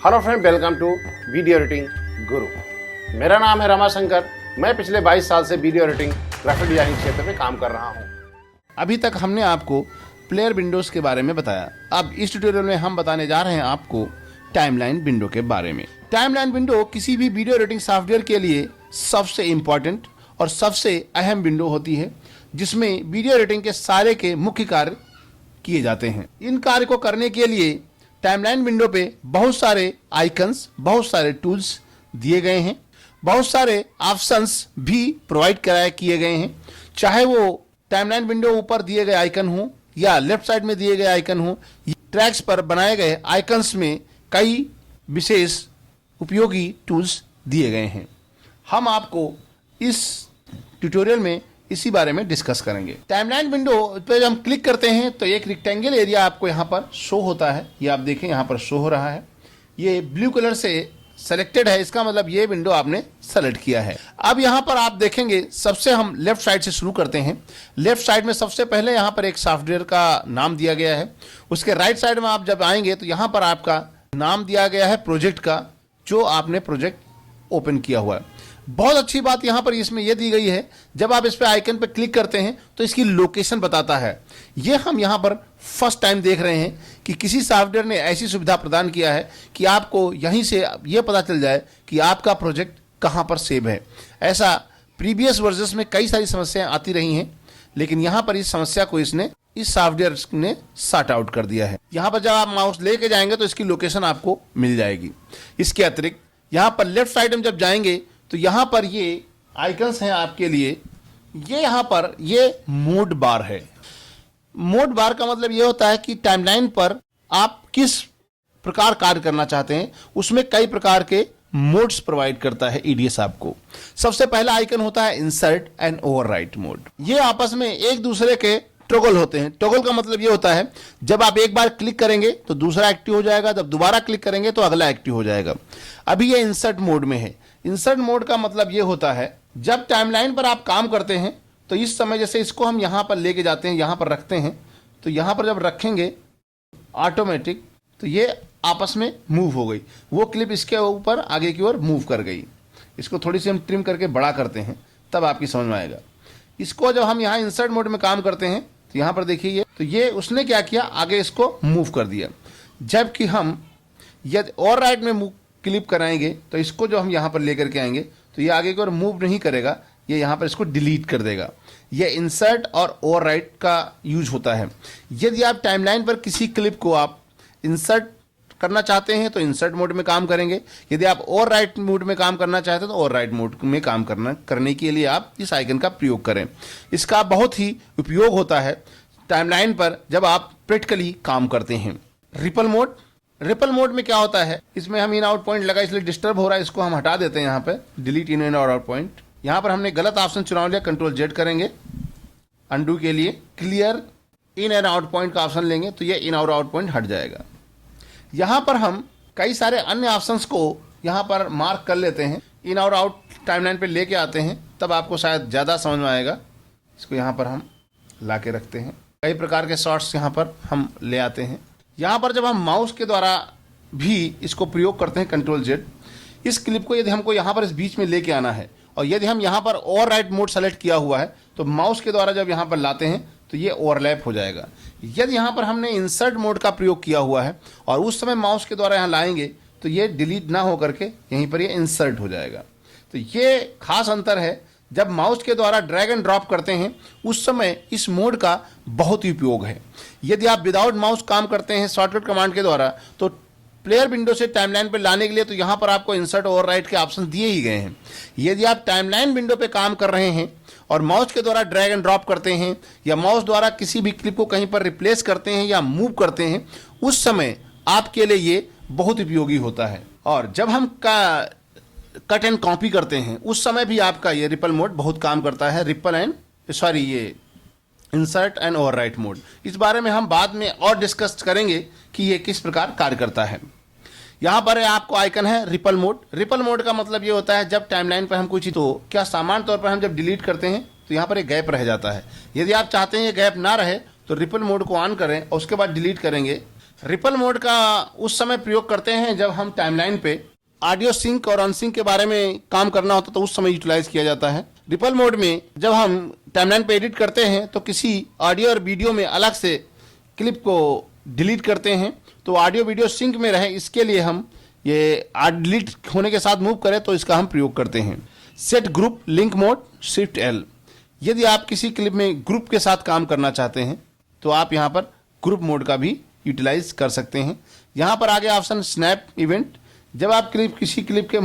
Hello friend, welcome to video editing guru. मेरा नाम है रमाशंकर। मैं पिछले 22 साल से वीडियो एडिटिंग ग्राफिक डिजाइनिंग क्षेत्र में काम कर रहा हूं। अभी तक हमने आपको प्लेयर विंडोज़ के बारे में बताया। अब इस ट्यूटोरियल में हम बताने जा रहे हैं आपको टाइमलाइन विंडो के बारे में। टाइमलाइन विंडो किसी भी वीडियो एडिटिंग सॉफ्टवेयर के लिए सबसे इम्पॉर्टेंट और सबसे अहम विंडो होती है, जिसमें वीडियो एडिटिंग के सारे के मुख्य कार्य किए जाते हैं। इन कार्य को करने के लिए टाइमलाइन विंडो पे बहुत सारे आइकन्स, बहुत सारे टूल्स दिए गए हैं, बहुत सारे ऑप्शंस भी प्रोवाइड किए गए हैं। चाहे वो टाइमलाइन विंडो ऊपर दिए गए आइकन हो या लेफ्ट साइड में दिए गए आइकन हो, ट्रैक्स पर बनाए गए आइकन्स में कई विशेष उपयोगी टूल्स दिए गए हैं। हम आपको इस ट्यूटोरियल में इसी बारे में डिस्कस करेंगे। टाइमलाइन विंडो पे जब हम क्लिक करते हैं तो एक रेक्टेंगल एरिया आपको यहाँ पर शो होता है। ये आप देखें यहाँ पर शो हो रहा है। ये ब्लू कलर से सेलेक्टेड है, इसका मतलब ये विंडो आपने सेलेक्ट किया है। अब यहाँ पर आप देखेंगे, सबसे हम लेफ्ट साइड से शुरू करते हैं। लेफ्ट साइड में सबसे पहले यहाँ पर एक सॉफ्टवेयर का नाम दिया गया है। उसके राइट साइड में आप जब आएंगे तो यहाँ पर आपका नाम दिया गया है प्रोजेक्ट का, जो आपने प्रोजेक्ट ओपन किया हुआ है। बहुत अच्छी बात यहाँ पर इसमें यह दी गई है, जब आप इस पे आइकन पर क्लिक करते हैं तो इसकी लोकेशन बताता है। ये हम यहाँ पर फर्स्ट टाइम देख रहे हैं कि किसी सॉफ्टवेयर ने ऐसी सुविधा प्रदान किया है कि आपको यहीं से ये पता चल जाए कि आपका प्रोजेक्ट कहाँ पर सेव है। ऐसा प्रीवियस वर्जन्स में कई सारी समस्याएं आती रही हैं, लेकिन यहाँ पर इस समस्या को इस सॉफ्टवेयर ने सॉर्ट आउट कर दिया है। यहाँ पर जब आप माउस लेके जाएंगे तो इसकी लोकेशन आपको मिल जाएगी। इसके अतिरिक्त यहाँ पर लेफ्ट साइड में जब जाएंगे तो यहाँ पर ये आइकन्स हैं आपके लिए। ये यहाँ पर ये मोड बार है। मोड बार का मतलब ये होता है कि टाइमलाइन पर आप किस प्रकार कार्य करना चाहते हैं, उसमें कई प्रकार के मोड्स प्रोवाइड करता है ईडीएस आपको। सबसे पहला आइकन होता है इंसर्ट एंड ओवरराइट मोड। ये आपस में एक दूसरे के टॉगल होते हैं। टॉगल का मतलब ये होता है, जब आप एक बार क्लिक करेंगे तो दूसरा एक्टिव हो जाएगा, जब दोबारा क्लिक करेंगे तो अगला एक्टिव हो जाएगा। अभी ये इंसर्ट मोड में है। इंसर्ट मोड का मतलब ये होता है, जब टाइमलाइन पर आप काम करते हैं तो इस समय जैसे इसको हम यहाँ पर लेके जाते हैं, यहाँ पर रखते हैं, तो यहाँ पर जब रखेंगे ऑटोमेटिक तो ये आपस में मूव हो गई। वो क्लिप इसके ऊपर आगे की ओर मूव कर गई। इसको थोड़ी सी हम ट्रिम करके बड़ा करते हैं, तब आपकी समझ में आएगा। इसको जब हम यहाँ इंसर्ट मोड में काम करते हैं तो यहाँ पर देखिए, तो ये उसने क्या किया, आगे इसको मूव कर दिया। जबकि हम यदि और राइट में मूव क्लिप कराएंगे तो इसको जो हम यहाँ पर लेकर के आएंगे तो ये आगे की ओर मूव नहीं करेगा, ये यहाँ पर इसको डिलीट कर देगा। ये इंसर्ट और ओवरराइट का यूज होता है। यदि आप टाइमलाइन पर किसी क्लिप को आप इंसर्ट करना चाहते हैं तो इंसर्ट मोड में काम करेंगे। यदि आप ओवरराइट मोड में काम करना चाहते हैं तो ओवरराइट मोड में काम करने के लिए आप इस आइकन का प्रयोग करें। इसका बहुत ही उपयोग होता है टाइमलाइन पर जब आप प्रैक्टिकली काम करते हैं। रिपल मोड, रिपल मोड में क्या होता है, इसमें हम इन आउट पॉइंट लगा इसलिए डिस्टर्ब हो रहा है, इसको हम हटा देते हैं। यहाँ पे delete in and out point, यहाँ पर हमने गलत ऑप्शन चुनाव लिया, कंट्रोल जेड करेंगे अंडू के लिए। Clear in and out point का ऑप्शन लेंगे तो ये इन और आउट पॉइंट हट जाएगा। यहाँ पर हम कई सारे अन्य ऑप्शंस को यहाँ पर मार्क कर लेते हैं, इन और आउट टाइमलाइन पे लेके आते हैं, तब आपको शायद ज़्यादा समझ में आएगा। इसको यहाँ पर हम ला के रखते हैं। कई प्रकार के शॉट्स यहाँ पर हम ले आते हैं। यहाँ पर जब हम माउस के द्वारा भी इसको प्रयोग करते हैं, कंट्रोल जेड, इस क्लिप को यदि हमको यहाँ पर इस बीच में लेके आना है और यदि हम यहाँ पर ओवरराइट मोड सेलेक्ट किया हुआ है तो माउस के द्वारा जब यहाँ पर लाते हैं तो ये ओवरलैप हो जाएगा। यदि यहाँ पर हमने इंसर्ट मोड का प्रयोग किया हुआ है और उस समय माउस के द्वारा यहाँ लाएंगे तो ये डिलीट ना हो करके यहीं पर ये इंसर्ट हो जाएगा। तो ये खास अंतर है। जब माउस के द्वारा ड्रैग एंड ड्रॉप करते हैं उस समय इस मोड का बहुत ही उपयोग है। यदि आप विदाउट माउस काम करते हैं शॉर्टकट कमांड के द्वारा तो प्लेयर विंडो से टाइमलाइन पर लाने के लिए तो यहाँ पर आपको इंसर्ट ओवरराइट के ऑप्शन दिए ही गए हैं। यदि आप टाइमलाइन विंडो पे काम कर रहे हैं और माउस के द्वारा ड्रैग एंड ड्रॉप करते हैं या माउस द्वारा किसी भी क्लिप को कहीं पर रिप्लेस करते हैं या मूव करते हैं, उस समय आपके लिए ये बहुत उपयोगी होता है। और जब हम कट एंड कॉपी करते हैं उस समय भी आपका ये रिपल मोड बहुत काम करता है। ये इंसर्ट एंड ओवरराइट मोड, इस बारे में हम बाद में और डिस्कस करेंगे कि ये किस प्रकार कार्य करता है। यहाँ पर आपको आइकन है रिपल मोड। रिपल मोड का मतलब ये होता है, जब टाइमलाइन पर हम कोई चीज़, तो क्या सामान्य तौर पर हम जब डिलीट करते हैं तो यहाँ पर एक गैप रह जाता है। यदि आप चाहते हैं ये गैप ना रहे तो रिपल मोड को ऑन करें और उसके बाद डिलीट करेंगे रिपल मोड का उस समय प्रयोग करते हैं जब हम टाइमलाइन पे ऑडियो सिंक और अनसिंक के बारे में काम करना होता तो उस समय यूटिलाइज किया जाता है। रिपल मोड में जब हम टाइमलाइन पे एडिट करते हैं तो किसी ऑडियो और वीडियो में अलग से क्लिप को डिलीट करते हैं तो ऑडियो वीडियो सिंक में रहे, इसके लिए हम ये डिलीट होने के साथ मूव करें तो इसका हम प्रयोग करते हैं। Set group link mode shift L, यदि आप किसी क्लिप में ग्रुप के साथ काम करना चाहते हैं तो आप यहाँ पर ग्रुप मोड का भी यूटिलाइज कर सकते हैं। यहाँ पर आगे ऑप्शन स्नैप इवेंट, जब आप किसी क्लिप के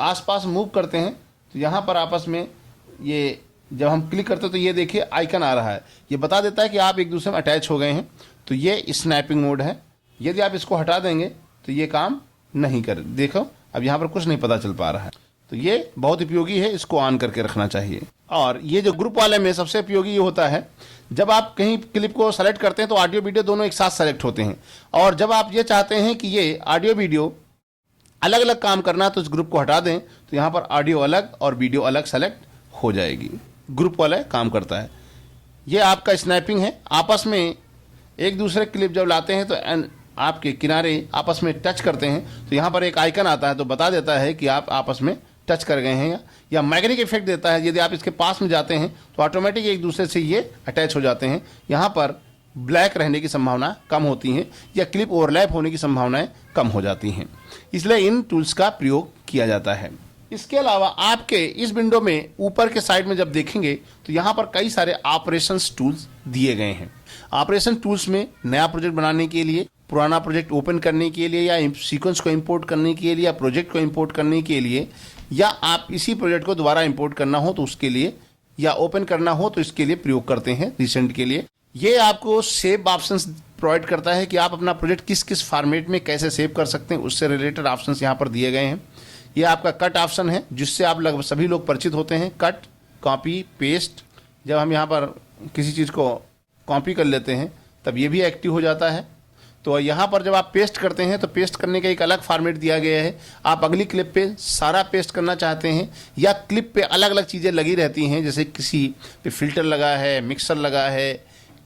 आसपास मूव करते हैं तो यहाँ पर आपस में ये जब हम क्लिक करते हैं तो ये देखिए आइकन आ रहा है, ये बता देता है कि आप एक दूसरे में अटैच हो गए हैं, तो ये स्नैपिंग मोड है। यदि आप इसको हटा देंगे तो ये काम नहीं कर, देखो अब यहाँ पर कुछ नहीं पता चल पा रहा है, तो ये बहुत उपयोगी है, इसको ऑन करके रखना चाहिए। और ये जो ग्रुप वाले में सबसे उपयोगी ये होता है, जब आप कहीं क्लिप को सेलेक्ट करते हैं तो ऑडियो वीडियो दोनों एक साथ सेलेक्ट होते हैं, और जब आप ये चाहते हैं कि ये ऑडियो वीडियो अलग अलग काम करना तो इस ग्रुप को हटा दें तो यहाँ पर ऑडियो अलग और वीडियो अलग सेलेक्ट हो जाएगी। ग्रुप वाला काम करता है। ये आपका स्नैपिंग है, आपस में एक दूसरे क्लिप जब लाते हैं तो आपके किनारे आपस में टच करते हैं तो यहाँ पर एक आइकन आता है तो बता देता है कि आप आपस में टच कर गए हैं, या मैग्नेटिक इफेक्ट देता है, यदि आप इसके पास में जाते हैं तो ऑटोमेटिक एक दूसरे से ये अटैच हो जाते हैं। यहाँ पर ब्लैक रहने की संभावना कम होती है या क्लिप ओवरलैप होने की संभावनाएं कम हो जाती हैं, इसलिए इन टूल्स का प्रयोग किया जाता है। इसके अलावा आपके इस विंडो में ऊपर के साइड में जब देखेंगे तो यहाँ पर कई सारे ऑपरेशंस टूल्स दिए गए हैं। ऑपरेशन टूल्स में नया प्रोजेक्ट बनाने के लिए, पुराना प्रोजेक्ट ओपन करने के लिए, या सीक्वेंस को इंपोर्ट करने के लिए, या प्रोजेक्ट को इंपोर्ट करने के लिए, या आप इसी प्रोजेक्ट को दोबारा इंपोर्ट करना हो तो उसके लिए, या ओपन करना हो तो इसके लिए प्रयोग करते हैं रिसेंट के लिए। ये आपको सेव ऑप्शंस प्रोवाइड करता है कि आप अपना प्रोजेक्ट किस किस फॉर्मेट में कैसे सेव कर सकते हैं, उससे रिलेटेड ऑप्शंस यहाँ पर दिए गए हैं। ये आपका कट ऑप्शन है जिससे आप लगभग सभी लोग परिचित होते हैं, कट, कॉपी, पेस्ट। जब हम यहाँ पर किसी चीज़ को कॉपी कर लेते हैं तब ये भी एक्टिव हो जाता है। तो यहाँ पर जब आप पेस्ट करते हैं तो पेस्ट करने का एक अलग फॉर्मेट दिया गया है। आप अगली क्लिप पे सारा पेस्ट करना चाहते हैं या क्लिप पे अलग अलग चीज़ें लगी रहती हैं, जैसे किसी पे फिल्टर लगा है, मिक्सर लगा है,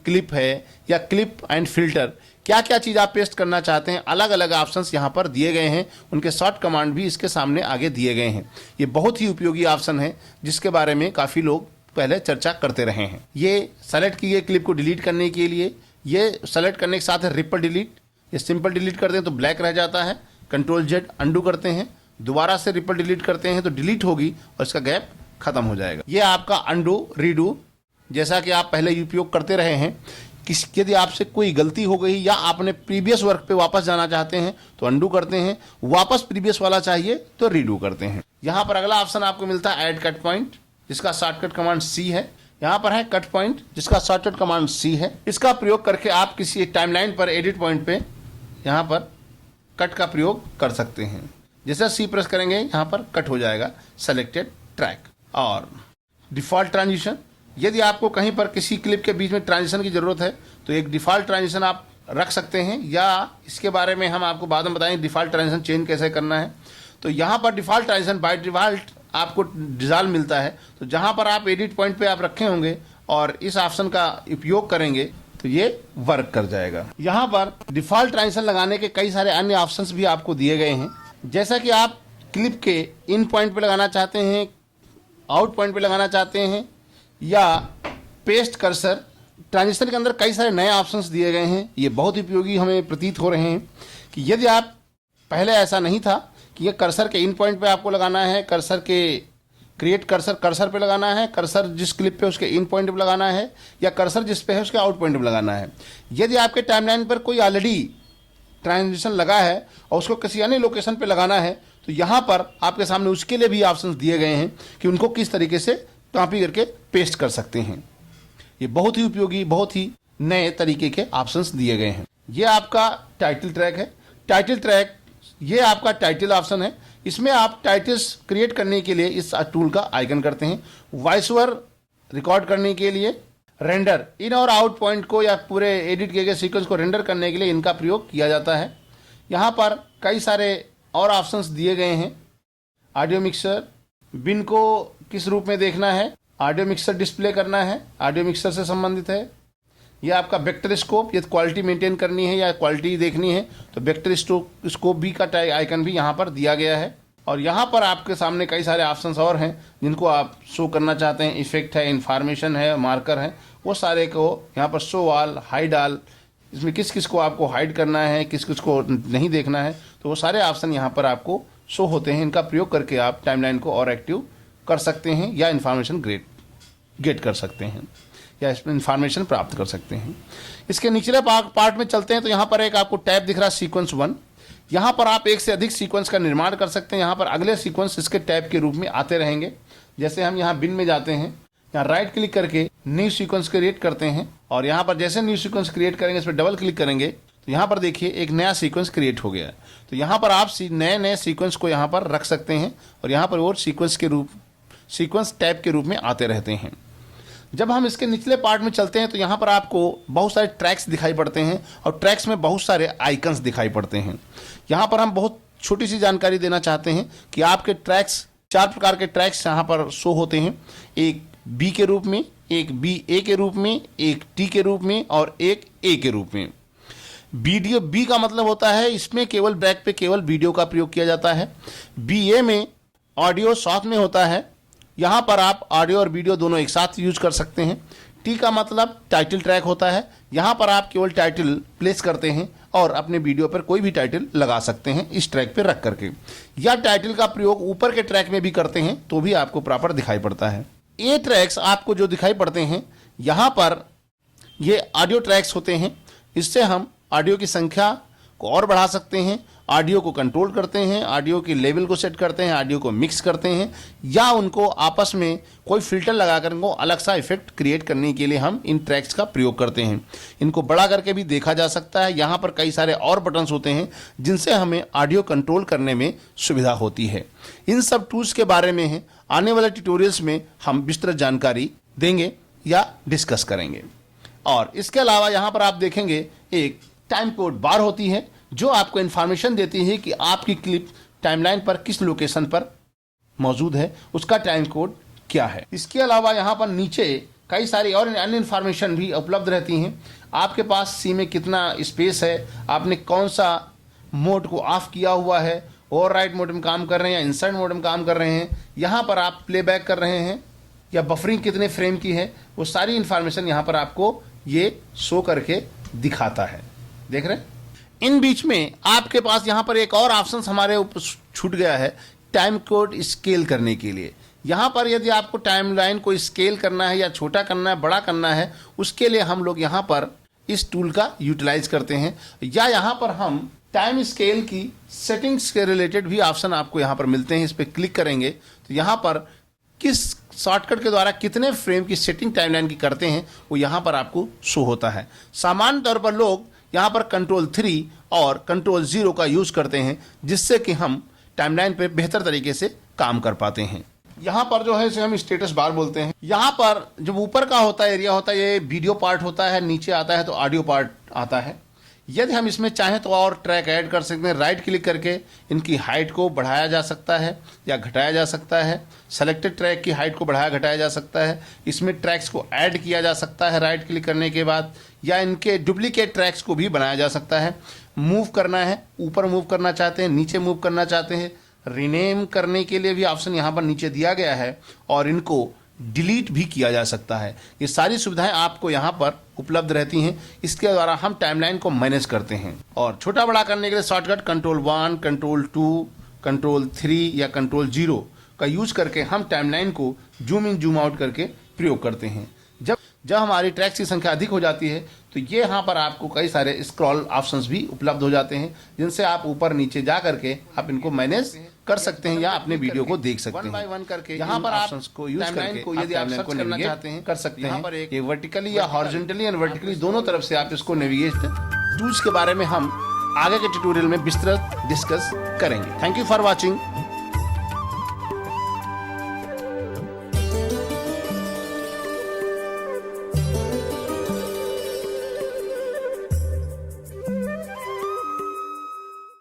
क्लिप है, या क्लिप एंड फिल्टर, क्या क्या चीज़ आप पेस्ट करना चाहते हैं, अलग अलग ऑप्शंस यहाँ पर दिए गए हैं। उनके शॉर्ट कमांड भी इसके सामने आगे दिए गए हैं। ये बहुत ही उपयोगी ऑप्शन है जिसके बारे में काफ़ी लोग पहले चर्चा करते रहे हैं। ये सेलेक्ट किए क्लिप को डिलीट करने के लिए, ये सेलेक्ट करने के साथ है रिपल डिलीट, ये सिंपल डिलीट करते हैं तो ब्लैक रह जाता है, कंट्रोल जेड अंडू करते हैं, दोबारा से रिपल डिलीट करते हैं तो डिलीट होगी और इसका गैप खत्म हो जाएगा। ये आपका अंडू रीडू, जैसा कि आप पहले उपयोग करते रहे हैं। यदि आपसे कोई गलती हो गई या आपने प्रीवियस वर्क पे वापस जाना चाहते हैं तो अंडू करते हैं, वापस प्रीवियस वाला चाहिए तो रीडू करते हैं। यहाँ पर अगला ऑप्शन आपको मिलता है ऐड कट पॉइंट, जिसका शॉर्टकट कमांड सी है। यहाँ पर है कट पॉइंट जिसका शॉर्टकट कमांड सी है। इसका प्रयोग करके आप किसी टाइमलाइन पर एडिट पॉइंट पे यहाँ पर कट का प्रयोग कर सकते हैं। जैसे सी प्रेस करेंगे यहाँ पर कट हो जाएगा सेलेक्टेड ट्रैक। और डिफॉल्ट ट्रांजिशन, यदि आपको कहीं पर किसी क्लिप के बीच में ट्रांजिशन की ज़रूरत है तो एक डिफ़ॉल्ट ट्रांजिशन आप रख सकते हैं, या इसके बारे में हम आपको बाद में बताएंगे डिफ़ॉल्ट ट्रांजिशन चेंज कैसे करना है। तो यहाँ पर डिफ़ॉल्ट ट्रांजिशन बाय डिफ़ॉल्ट आपको डिज़ॉल्व मिलता है, तो जहाँ पर आप एडिट पॉइंट पे आप रखे होंगे और इस ऑप्शन का उपयोग करेंगे तो ये वर्क कर जाएगा। यहाँ पर डिफ़ॉल्ट ट्रांजिशन लगाने के कई सारे अन्य ऑप्शंस भी आपको दिए गए हैं, जैसा कि आप क्लिप के इन पॉइंट पे लगाना चाहते हैं, आउट पॉइंट पे लगाना चाहते हैं, या पेस्ट कर्सर। ट्रांजिशन के अंदर कई सारे नए ऑप्शंस दिए गए हैं, ये बहुत उपयोगी हमें प्रतीत हो रहे हैं कि यदि आप पहले ऐसा नहीं था कि ये कर्सर के इन पॉइंट पे आपको लगाना है, कर्सर के क्रिएट कर्सर पे लगाना है, कर्सर जिस क्लिप पे उसके इन पॉइंट पे लगाना है, या कर्सर जिस पे है उसके आउट पॉइंट पे लगाना है। यदि आपके टाइमलाइन पर कोई ऑलरेडी ट्रांजिशन लगा है और उसको किसी अन्य लोकेशन पे लगाना है तो यहाँ पर आपके सामने उसके लिए भी ऑप्शंस दिए गए हैं कि उनको किस तरीके से कॉपी करके पेस्ट कर सकते हैं। ये बहुत ही उपयोगी, बहुत ही नए तरीके के ऑप्शंस दिए गए हैं। ये आपका टाइटल ट्रैक है। टाइटल ट्रैक ये आपका टाइटल ऑप्शन है। इसमें आप टाइटल्स क्रिएट करने के लिए इस टूल का आइकन करते हैं। वॉइस ओवर रिकॉर्ड करने के लिए, रेंडर इन और आउट पॉइंट को या पूरे एडिट किए गए सीक्वेंस को रेंडर करने के लिए इनका प्रयोग किया जाता है। यहाँ पर कई सारे और ऑप्शंस दिए गए हैं। ऑडियो मिक्सर, बिन को किस रूप में देखना है, ऑडियो मिक्सर डिस्प्ले करना है, ऑडियो मिक्सर से संबंधित है। ये आपका वेक्टर स्कोप, ये क्वालिटी मेंटेन करनी है या क्वालिटी देखनी है तो वेक्टर स्कोप भी का आइकन भी यहाँ पर दिया गया है। और यहाँ पर आपके सामने कई सारे ऑप्शंस और हैं जिनको आप शो करना चाहते हैं। इफेक्ट है, इन्फॉर्मेशन है, मार्कर है, वो सारे को यहाँ पर शो ऑल, हाइड ऑल, इसमें किस किस को आपको हाइड करना है, किस किस को नहीं देखना है, तो वो सारे ऑप्शन यहाँ पर आपको शो होते हैं। इनका प्रयोग करके आप टाइमलाइन को और एक्टिव कर सकते हैं या इन्फॉर्मेशन गेट कर सकते हैं या इसमें इन्फॉर्मेशन प्राप्त कर सकते हैं। इसके निचले पार्ट में चलते हैं तो यहाँ पर एक आपको टैब दिख रहा है सीक्वेंस 1। यहाँ पर आप एक से अधिक सीक्वेंस का निर्माण कर सकते हैं। यहाँ पर अगले सीक्वेंस इसके टैब के रूप में आते रहेंगे। जैसे हम यहाँ बिन में जाते हैं, यहाँ राइट क्लिक करके न्यू सीक्वेंस क्रिएट करते हैं और यहाँ पर जैसे न्यू सीक्वेंस क्रिएट करेंगे, इस पर डबल क्लिक करेंगे तो यहाँ पर देखिए एक नया सीक्वेंस क्रिएट हो गया है। तो यहाँ पर आप नए सीक्वेंस को यहाँ पर रख सकते हैं और यहाँ पर वो सीक्वेंस टैब के रूप में आते रहते हैं। जब हम इसके निचले पार्ट में चलते हैं तो यहाँ पर आपको बहुत सारे ट्रैक्स दिखाई पड़ते हैं और ट्रैक्स में बहुत सारे आइकन्स दिखाई पड़ते हैं। यहाँ पर हम बहुत छोटी सी जानकारी देना चाहते हैं कि आपके ट्रैक्स, 4 प्रकार के ट्रैक्स यहाँ पर शो होते हैं। एक बी के रूप में, एक बी ए के रूप में, एक टी के रूप में और एक ए के रूप में। वीडियो बी का मतलब होता है इसमें केवल बैक पे केवल वीडियो का प्रयोग किया जाता है। बी ए में ऑडियो साथ में होता है, यहाँ पर आप ऑडियो और वीडियो दोनों एक साथ यूज कर सकते हैं। टी का मतलब टाइटल ट्रैक होता है, यहाँ पर आप केवल टाइटल प्लेस करते हैं और अपने वीडियो पर कोई भी टाइटल लगा सकते हैं इस ट्रैक पर रख करके, या टाइटल का प्रयोग ऊपर के ट्रैक में भी करते हैं तो भी आपको प्रॉपर दिखाई पड़ता है। ये ट्रैक्स आपको जो दिखाई पड़ते हैं यहाँ पर ये ऑडियो ट्रैक्स होते हैं। इससे हम ऑडियो की संख्या को और बढ़ा सकते हैं, ऑडियो को कंट्रोल करते हैं, ऑडियो की लेवल को सेट करते हैं, ऑडियो को मिक्स करते हैं या उनको आपस में कोई फिल्टर लगाकर उनको अलग सा इफेक्ट क्रिएट करने के लिए हम इन ट्रैक्स का प्रयोग करते हैं। इनको बड़ा करके भी देखा जा सकता है। यहाँ पर कई सारे और बटन्स होते हैं जिनसे हमें ऑडियो कंट्रोल करने में सुविधा होती है। इन सब टूल्स के बारे में आने वाले ट्यूटोरियल्स में हम विस्तृत जानकारी देंगे या डिस्कस करेंगे। और इसके अलावा यहाँ पर आप देखेंगे एक टाइम कोड बार होती है जो आपको इन्फॉर्मेशन देती है कि आपकी क्लिप टाइमलाइन पर किस लोकेशन पर मौजूद है, उसका टाइम कोड क्या है। इसके अलावा यहाँ पर नीचे कई सारी और अन्य इन्फॉर्मेशन भी उपलब्ध रहती हैं। आपके पास सी में कितना स्पेस है, आपने कौन सा मोड को ऑफ किया हुआ है, ओवरराइट मोड में काम कर रहे हैं या इंसर्ट मोड में काम कर रहे हैं, यहाँ पर आप प्लेबैक कर रहे हैं या बफरिंग कितने फ्रेम की है, वो सारी इन्फॉर्मेशन यहाँ पर आपको ये शो करके दिखाता है। देख रहे हैं। इन बीच में आपके पास यहाँ पर एक और ऑप्शन हमारे ऊपर छूट गया है, टाइम कोड स्केल करने के लिए। यहाँ पर यदि आपको टाइमलाइन को स्केल करना है या छोटा करना है, बड़ा करना है, उसके लिए हम लोग यहाँ पर इस टूल का यूटिलाइज करते हैं। या यहाँ पर हम टाइम स्केल की सेटिंग्स के रिलेटेड भी ऑप्शन आपको यहाँ पर मिलते हैं। इस पर क्लिक करेंगे तो यहाँ पर किस शॉर्टकट के द्वारा कितने फ्रेम की सेटिंग टाइमलाइन की करते हैं वो यहाँ पर आपको शो होता है। सामान्य तौर पर लोग यहाँ पर कंट्रोल 3 और कंट्रोल 0 का यूज करते हैं जिससे कि हम टाइमलाइन पे बेहतर तरीके से काम कर पाते हैं। यहाँ पर जो है इसे हम स्टेटस बार बोलते हैं। यहाँ पर जब ऊपर का होता है एरिया होता है ये वीडियो पार्ट होता है, नीचे आता है तो ऑडियो पार्ट आता है। यदि हम इसमें चाहें तो और ट्रैक ऐड कर सकते हैं। राइट क्लिक करके इनकी हाइट को बढ़ाया जा सकता है या घटाया जा सकता है। सेलेक्टेड ट्रैक की हाइट को बढ़ाया घटाया जा सकता है। इसमें ट्रैक्स को ऐड किया जा सकता है राइट क्लिक करने के बाद, या इनके डुप्लीकेट ट्रैक्स को भी बनाया जा सकता है। मूव करना है, ऊपर मूव करना चाहते हैं, नीचे मूव करना चाहते हैं, रीनेम करने के लिए भी ऑप्शन यहाँ पर नीचे दिया गया है और इनको डिलीट भी किया जा सकता है। ये सारी सुविधाएं आपको यहाँ पर उपलब्ध रहती हैं। इसके द्वारा हम टाइमलाइन को मैनेज करते हैं। और छोटा बड़ा करने के लिए शॉर्टकट कंट्रोल 1, कंट्रोल 2, कंट्रोल 3 या कंट्रोल 0 का यूज करके हम टाइमलाइन को जूम इन जूम आउट करके प्रयोग करते हैं। जब हमारी ट्रैक्स की संख्या अधिक हो जाती है तो ये यहाँ पर आपको कई सारे स्क्रॉल ऑप्शंस भी उपलब्ध हो जाते हैं जिनसे आप ऊपर नीचे जा करके आप इनको मैनेज कर सकते हैं या अपने वीडियो को देख सकते हैं। वन बाय वन करके यहाँ पर ऑप्शंस को यूज करके यदि आप सर्च करना चाहते हैं कर सकते हैं। पर एक वर्टिकली या हॉरिजॉन्टली एंड वर्टिकली दोनों तरफ से आप इसको नेविगेट टूल्स के बारे में हम आगे के ट्यूटोरियल में विस्तृत डिस्कस करेंगे। Thank you for watching.